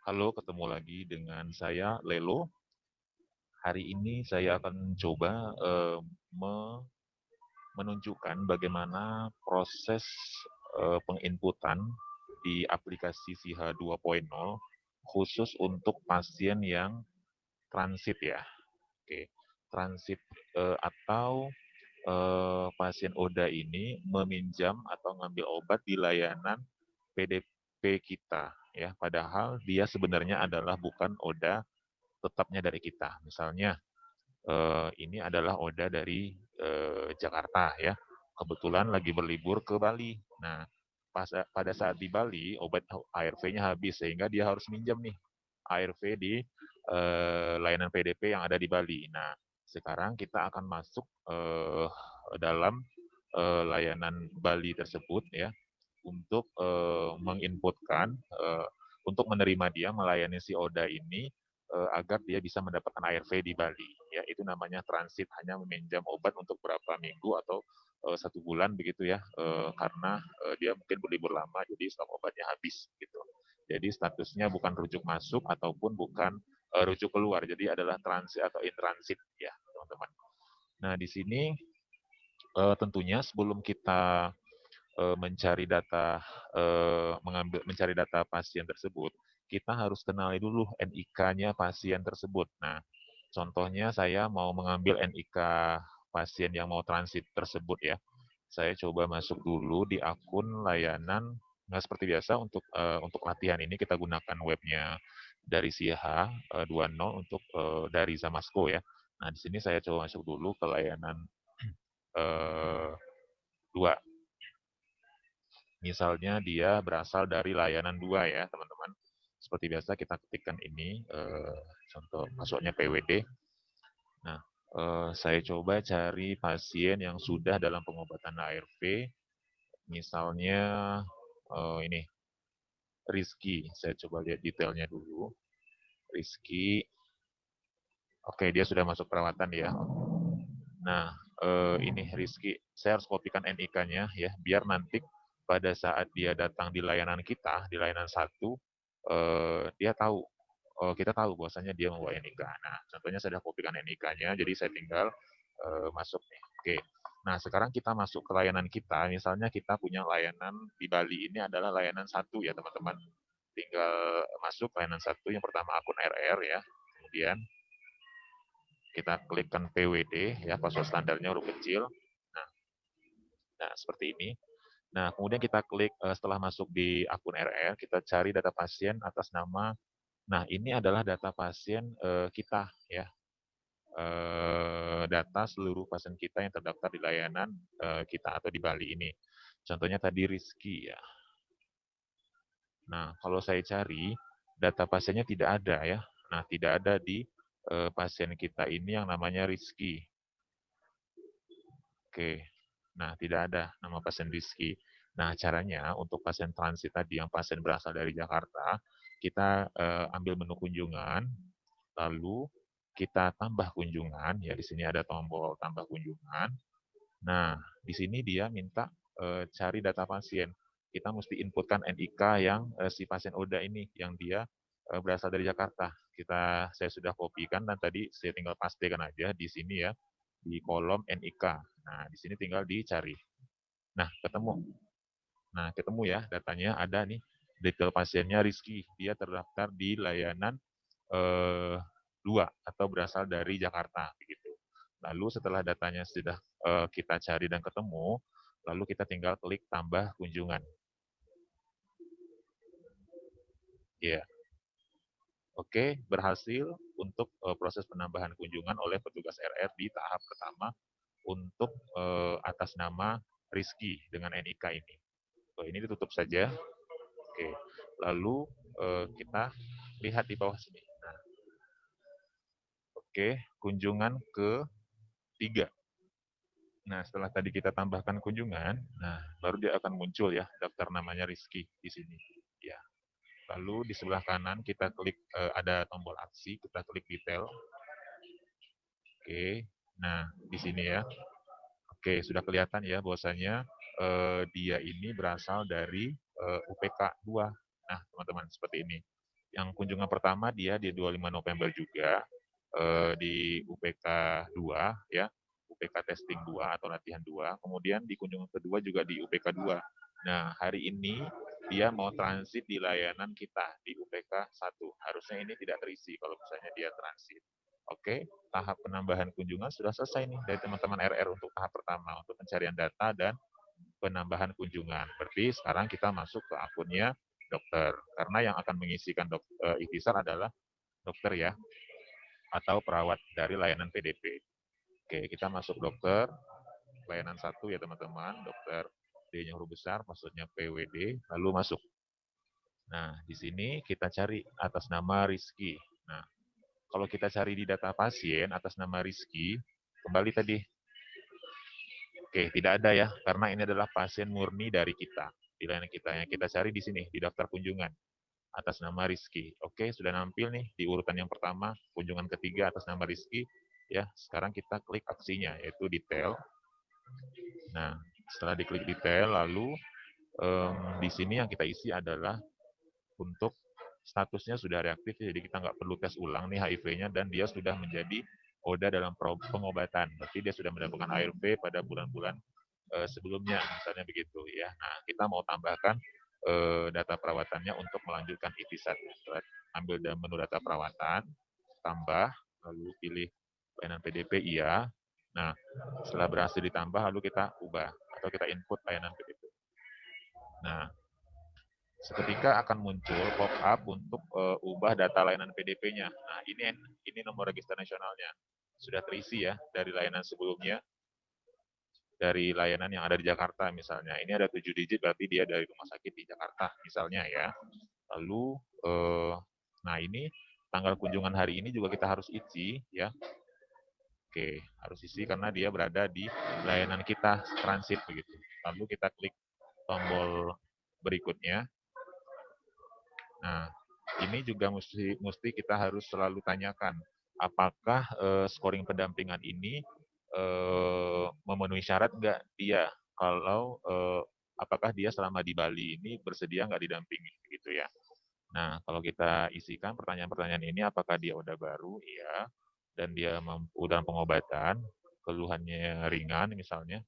Halo, ketemu lagi dengan saya Lelo. Hari ini saya akan coba menunjukkan bagaimana proses penginputan di aplikasi SIHA 2.0 khusus untuk pasien yang transit ya. Oke, transit atau pasien ODA ini meminjam atau ngambil obat di layanan PDP kita ya. Padahal dia sebenarnya adalah bukan ODA tetapnya dari kita. Misalnya, ini adalah Oda dari Jakarta ya. Kebetulan lagi berlibur ke Bali. Nah, pada saat di Bali, obat ARV-nya habis sehingga dia harus minjam nih ARV di layanan PDP yang ada di Bali. Nah, sekarang kita akan masuk dalam layanan Bali tersebut ya untuk menginputkan untuk menerima dia melayani si Oda ini agar dia bisa mendapatkan ARV di Bali. Ya, itu namanya transit, hanya meminjam obat untuk berapa minggu atau 1 bulan begitu ya, karena dia mungkin berlibur lama, jadi stok obatnya habis gitu. Jadi statusnya bukan rujuk masuk ataupun bukan rujuk keluar, jadi adalah transit atau in transit ya teman-teman. Nah di sini tentunya sebelum kita mencari data mencari data pasien tersebut, kita harus kenali dulu NIK-nya pasien tersebut. Nah, contohnya saya mau mengambil NIK pasien yang mau transit tersebut ya. Saya coba masuk dulu di akun layanan. Nah, seperti biasa untuk latihan ini kita gunakan webnya dari SIHA 2.0 untuk dari Zamasco ya. Nah, di sini saya coba masuk dulu ke layanan eh, 2. Misalnya dia berasal dari layanan 2 ya, teman-teman. Seperti biasa kita ketikkan ini, contoh masuknya PWD. Nah, saya coba cari pasien yang sudah dalam pengobatan ARV, misalnya ini, Rizky. Saya coba lihat detailnya dulu. Rizky, oke dia sudah masuk perawatan ya. Nah, ini Rizky, saya harus kopikan NIK-nya ya, biar nanti pada saat dia datang di layanan kita, di layanan 1, dia tahu, kita tahu bahwasanya dia membawa NIK. Nah, contohnya saya sudah kopikan NIK-nya, jadi saya tinggal masuk nih. Oke. Nah, sekarang kita masuk ke layanan kita, misalnya kita punya layanan di Bali ini adalah layanan 1 ya teman-teman. Tinggal masuk layanan 1, yang pertama akun RR ya, kemudian kita klikkan PWD ya, password standarnya huruf kecil. Nah, nah seperti ini. Nah, kemudian kita klik setelah masuk di akun RR, kita cari data pasien atas nama. Nah, ini adalah data pasien kita ya. Data seluruh pasien kita yang terdaftar di layanan kita atau di Bali ini. Contohnya tadi Rizky ya. Nah, kalau saya cari data pasiennya tidak ada ya. Nah, tidak ada di pasien kita ini yang namanya Rizky. Oke. Nah, tidak ada nama pasien Rizky. Nah, caranya untuk pasien transit tadi yang pasien berasal dari Jakarta, kita ambil menu kunjungan, lalu kita tambah kunjungan, ya di sini ada tombol tambah kunjungan. Nah, di sini dia minta cari data pasien. Kita mesti inputkan NIK yang si pasien ODA ini, yang dia berasal dari Jakarta. Saya sudah kopikan dan tadi saya tinggal pastekan aja di sini ya, di kolom NIK. Nah, di sini tinggal dicari. Nah, ketemu. Nah, ketemu ya datanya ada nih. Detail pasiennya Rizky. Dia terdaftar di layanan 2 atau berasal dari Jakarta begitu. Lalu setelah datanya sudah kita cari dan ketemu, lalu kita tinggal klik tambah kunjungan. Ya. Oke, berhasil untuk proses penambahan kunjungan oleh petugas RR di tahap pertama untuk atas nama Rizky dengan NIK ini. Ini ditutup saja. Oke, lalu kita lihat di bawah sini. Nah, oke, kunjungan ke-3. Nah, setelah tadi kita tambahkan kunjungan, nah baru dia akan muncul ya daftar namanya Rizky di sini. Ya. Lalu di sebelah kanan kita klik ada tombol aksi, kita klik detail. Oke. Nah, di sini ya. Oke, sudah kelihatan ya bahwasanya dia ini berasal dari UPK 2. Nah, teman-teman seperti ini. Yang kunjungan pertama dia di 25 November juga, di UPK 2 ya, UPK testing 2 atau latihan 2, kemudian di kunjungan kedua juga di UPK 2. Nah, hari ini dia mau transit di layanan kita di UPK 1. Harusnya ini tidak terisi kalau misalnya dia transit. Oke, tahap penambahan kunjungan sudah selesai nih dari teman-teman RR untuk tahap pertama, untuk pencarian data dan penambahan kunjungan. Berarti sekarang kita masuk ke akunnya dokter. Karena yang akan mengisikan ikhtisar adalah dokter ya, atau perawat dari layanan PDP. Oke, kita masuk dokter, layanan 1 ya teman-teman, dokter D-nya huruf besar, maksudnya PWD, lalu masuk. Nah, di sini kita cari atas nama Rizky. Nah, kalau kita cari di data pasien atas nama Rizky, kembali tadi. Oke, tidak ada ya, karena ini adalah pasien murni dari kita. Di layanan kita yang kita cari di sini, di daftar kunjungan atas nama Rizky. Oke, sudah nampil nih di urutan yang pertama, kunjungan ketiga atas nama Rizky. Ya, sekarang kita klik aksinya, yaitu detail. Nah, setelah diklik detail, lalu di sini yang kita isi adalah untuk statusnya sudah reaktif, jadi kita nggak perlu tes ulang nih HIV-nya, dan dia sudah menjadi ODA dalam pengobatan. Berarti dia sudah mendapatkan ARV pada bulan-bulan sebelumnya, misalnya begitu ya. Nah, kita mau tambahkan data perawatannya untuk melanjutkan ikhtisar. Ambil menu data perawatan, tambah, lalu pilih layanan PDP iya. Nah, setelah berhasil ditambah, lalu kita ubah atau kita input layanan PDP. Nah, seketika akan muncul pop-up untuk ubah data layanan PDP-nya. Nah, ini nomor register nasionalnya. Sudah terisi ya dari layanan sebelumnya, dari layanan yang ada di Jakarta misalnya. Ini ada 7 digit, berarti dia dari rumah sakit di Jakarta misalnya ya. Lalu, nah ini tanggal kunjungan hari ini juga kita harus isi ya. Oke, harus isi karena dia berada di layanan kita transit begitu. Lalu kita klik tombol berikutnya. Nah, ini juga mesti kita harus selalu tanyakan apakah scoring pendampingan ini memenuhi syarat nggak dia, kalau apakah dia selama di Bali ini bersedia nggak didampingi gitu ya. Nah, kalau kita isikan pertanyaan-pertanyaan ini, apakah dia udah baru, iya, dan dia mampu dalam pengobatan, keluhannya ringan misalnya.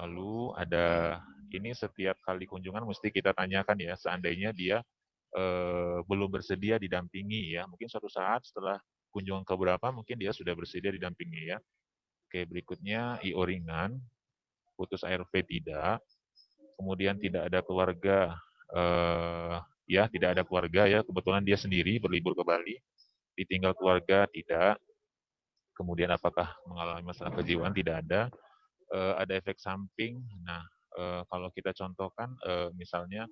Lalu ada ini setiap kali kunjungan mesti kita tanyakan ya, seandainya dia belum bersedia didampingi ya, mungkin suatu saat setelah kunjungan keberapa mungkin dia sudah bersedia didampingi ya. Oke, berikutnya IO ringan, putus ARV tidak, kemudian tidak ada keluarga, ya tidak ada keluarga ya, kebetulan dia sendiri berlibur ke Bali, ditinggal keluarga tidak, kemudian apakah mengalami masalah kejiwaan tidak ada efek samping. Nah, kalau kita contohkan misalnya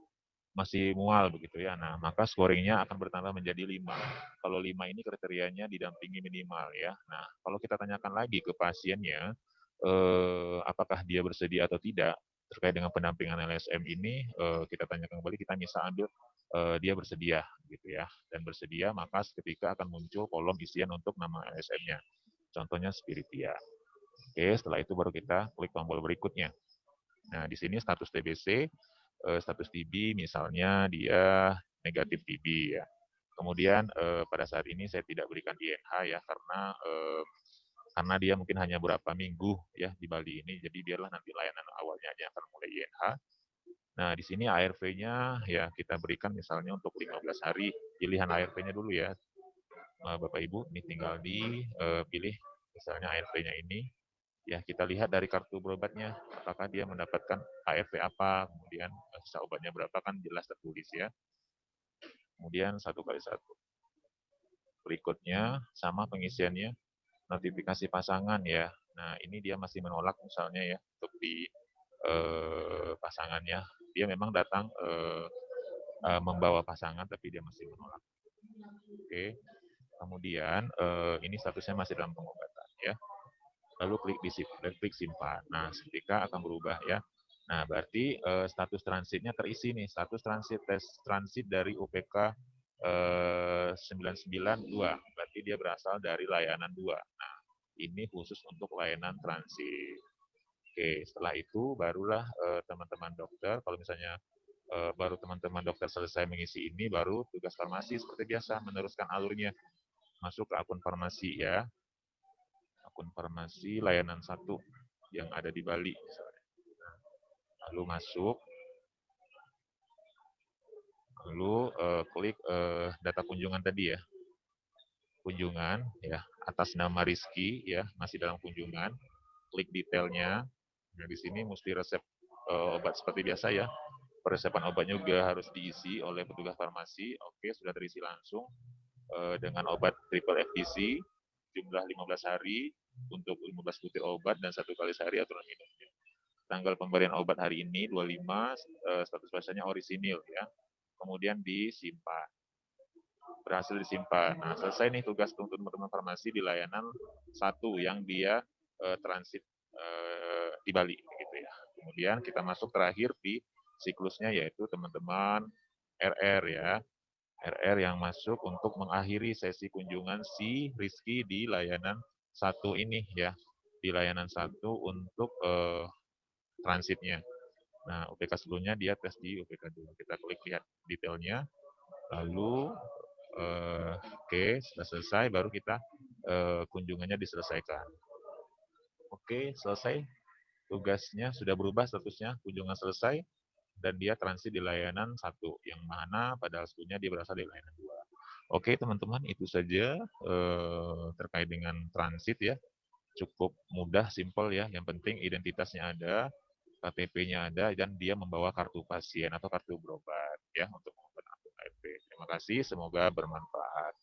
masih mual begitu ya, nah maka scoringnya akan bertambah menjadi 5. Kalau 5 ini kriterianya didampingi minimal ya. Nah, kalau kita tanyakan lagi ke pasiennya, apakah dia bersedia atau tidak terkait dengan pendampingan LSM ini, kita tanyakan kembali, kita bisa ambil dia bersedia gitu ya, dan bersedia maka seketika akan muncul kolom isian untuk nama LSM-nya. Contohnya Spiritia. Oke, setelah itu baru kita klik tombol berikutnya. Nah, di sini status TBC, status TB misalnya dia negatif TB ya. Kemudian pada saat ini saya tidak berikan INH ya, karena dia mungkin hanya beberapa minggu ya di Bali ini, jadi biarlah nanti layanan awalnya aja yang akan mulai INH. Nah, di sini ARV-nya ya kita berikan misalnya untuk 15 hari, pilihan ARV-nya dulu ya. Bapak Ibu, ini tinggal dipilih misalnya ARV-nya ini. Ya, kita lihat dari kartu berobatnya, apakah dia mendapatkan ARV apa, kemudian sisa obatnya berapa kan jelas tertulis ya. Kemudian 1x1. Berikutnya sama pengisiannya, notifikasi pasangan ya. Nah, ini dia masih menolak misalnya ya untuk di pasangannya. Dia memang datang membawa pasangan tapi dia masih menolak. Oke. Kemudian ini statusnya masih dalam pengobatan ya. Lalu klik simpan. Nah, seketika akan berubah ya. Nah, berarti status transitnya terisi nih, status transit dari UPK 992. Berarti dia berasal dari layanan 2. Nah, ini khusus untuk layanan transit. Oke, setelah itu barulah teman-teman dokter, kalau misalnya baru teman-teman dokter selesai mengisi ini, baru tugas farmasi seperti biasa meneruskan alurnya masuk ke akun farmasi ya, akun farmasi layanan 1 yang ada di Bali misalnya. Lalu masuk, lalu klik data kunjungan tadi ya, kunjungan ya, atas nama Rizky ya, masih dalam kunjungan, klik detailnya. Nah di sini mesti resep obat seperti biasa ya, peresepan obatnya juga harus diisi oleh petugas farmasi. Oke, sudah terisi langsung dengan obat triple FDC jumlah 15 hari untuk 15 butir obat dan 1 kali sehari aturan minumnya. Tanggal pemberian obat hari ini 25, status pasiennya orisinil ya. Kemudian disimpan. Berhasil disimpan. Nah, selesai nih tugas untuk teman-teman farmasi di layanan 1 yang dia transit di Bali gitu ya. Kemudian kita masuk terakhir di siklusnya yaitu teman-teman RR ya. RR yang masuk untuk mengakhiri sesi kunjungan si Rizky di layanan 1 ini ya. Di layanan 1 untuk transitnya. Nah, UPK sebelumnya dia tes di UPK 2. Kita klik lihat detailnya. Lalu oke, sudah selesai baru kita kunjungannya diselesaikan. Oke, selesai. Tugasnya sudah berubah statusnya, kunjungan selesai dan dia transit di layanan 1 yang mana pada sebelumnya dia berasal dari layanan 2. Oke, teman-teman, itu saja terkait dengan transit ya. Cukup mudah, simpel ya. Yang penting identitasnya ada, KTP-nya ada dan dia membawa kartu pasien atau kartu berobat ya untuk menggunakan akun ARP. Terima kasih, semoga bermanfaat.